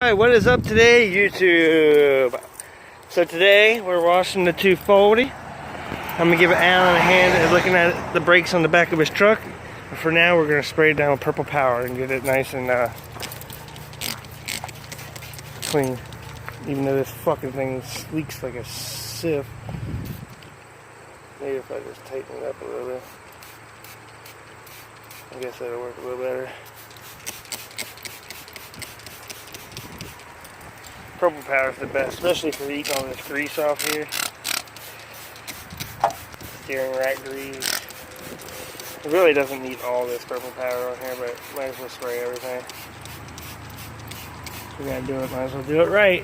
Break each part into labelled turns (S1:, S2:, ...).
S1: Hi, what is up today, YouTube? So today we're washing the 240. I'm gonna give Alan a hand at looking at the brakes on the back of his truck. But for now, we're gonna spray it down with purple power and get it nice and clean. Even though this fucking thing leaks like a sieve. Maybe if I just tighten it up a little bit. I guess that'll work a little better. Purple power is the best, especially for eating all this grease off here. Steering rack grease. It really doesn't need all this purple powder on here, but might as well spray everything. We gotta do it, might as well do it right.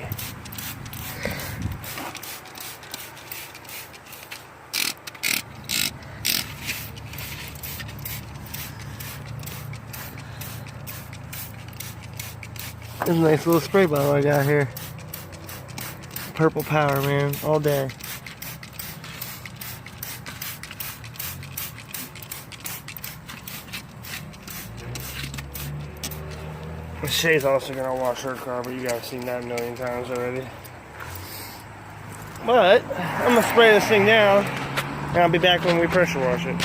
S1: This is a nice little spray bottle I got here. Purple power, man, all day. Shay's also gonna wash her car, but you guys have seen that a million times already. But I'm gonna spray this thing down, and I'll be back when we pressure wash it.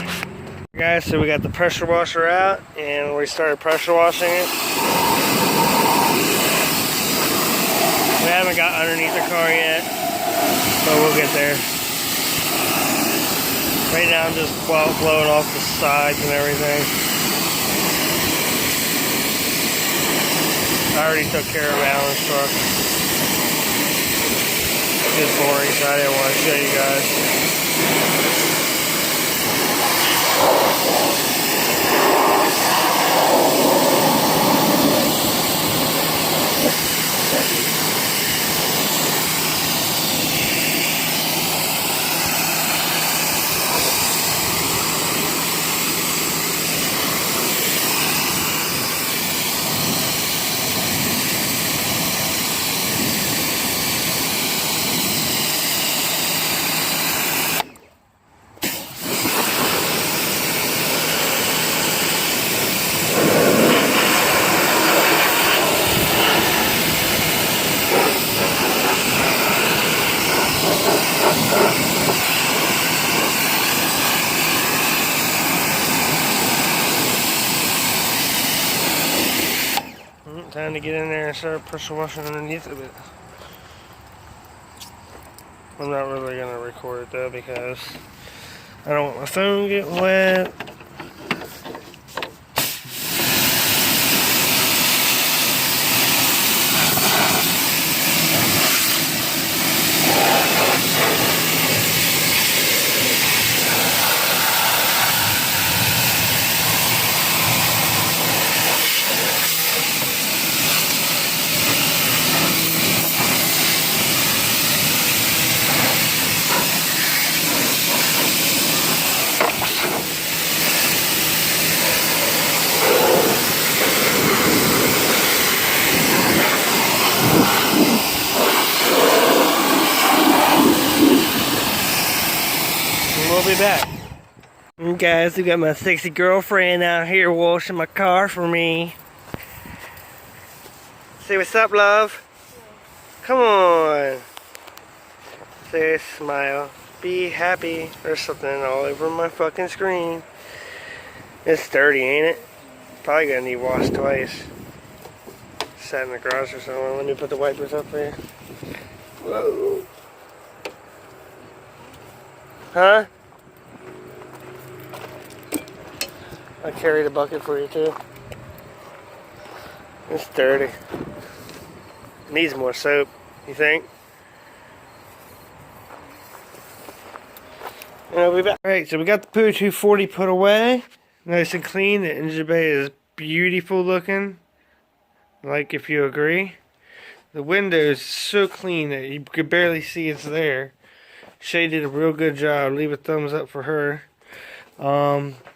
S1: Guys, so we got the pressure washer out, and we started pressure washing it. We haven't got underneath the car yet, but we'll get there. Right now I'm just blowing off the sides and everything. I already took care of Alan's truck. It's boring, so I didn't want to show you guys. Time to get in there and start pressure washing underneath of it. I'm not really going to record it though because I don't want my phone getting wet. We'll be back. Guys, we got my sexy girlfriend out here washing my car for me. Say what's up, love. Come on. Say a smile. Be happy. There's something all over my fucking screen. It's dirty, ain't it? Probably gonna need washed twice. Sat in the garage or something. Let me put the wipers up there. Whoa. Huh? I carried a bucket for you too. It's dirty. Needs more soap, you think? And I'll be back. Alright, so we got the Poo 240 put away. Nice and clean. The engine bay is beautiful looking. Like if you agree. The window is so clean that you could barely see it's there. Shay did a real good job. Leave a thumbs up for her.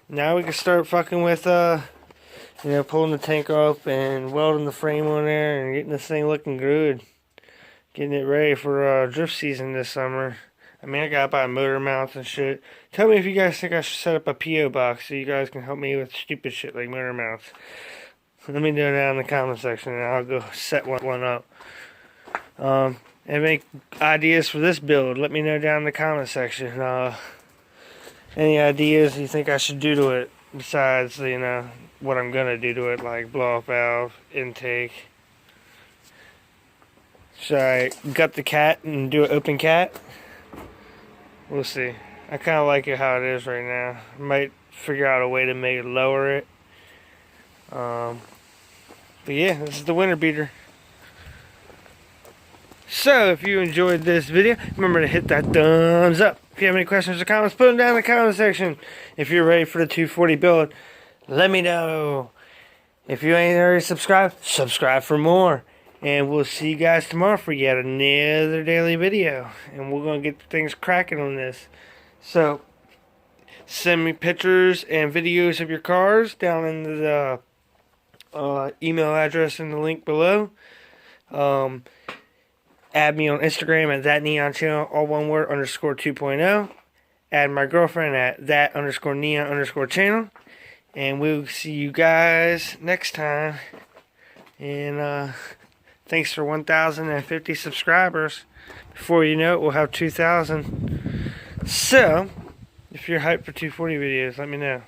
S1: Now we can start fucking with, pulling the tank off and welding the frame on there and getting this thing looking good. Getting it ready for drift season this summer. I mean, I gotta buy motor mounts and shit. Tell me if you guys think I should set up a P.O. box so you guys can help me with stupid shit like motor mounts. Let me know down in the comment section, and I'll go set one up. And make ideas for this build. Let me know down in the comment section. Any ideas you think I should do to it besides, what I'm gonna do to it, like blow off valve, intake. Should I gut the cat and do an open cat? We'll see. I kind of like it how it is right now. Might figure out a way to make it lower it. But yeah, this is the winter beater. So, if you enjoyed this video, remember to hit that thumbs up. If you have any questions or comments, put them down in the comment section. If you're ready for the 240 build, let me know. If you ain't already subscribed, subscribe for more. And we'll see you guys tomorrow for yet another daily video. And we're going to get things cracking on this. So, send me pictures and videos of your cars down in the email address in the link below. Add me on Instagram at thatneonchannel, all one word, _2.0. Add my girlfriend at that_neon_channel. And we'll see you guys next time. And thanks for 1,050 subscribers. Before you know it, we'll have 2,000. So, if you're hyped for 240 videos, let me know.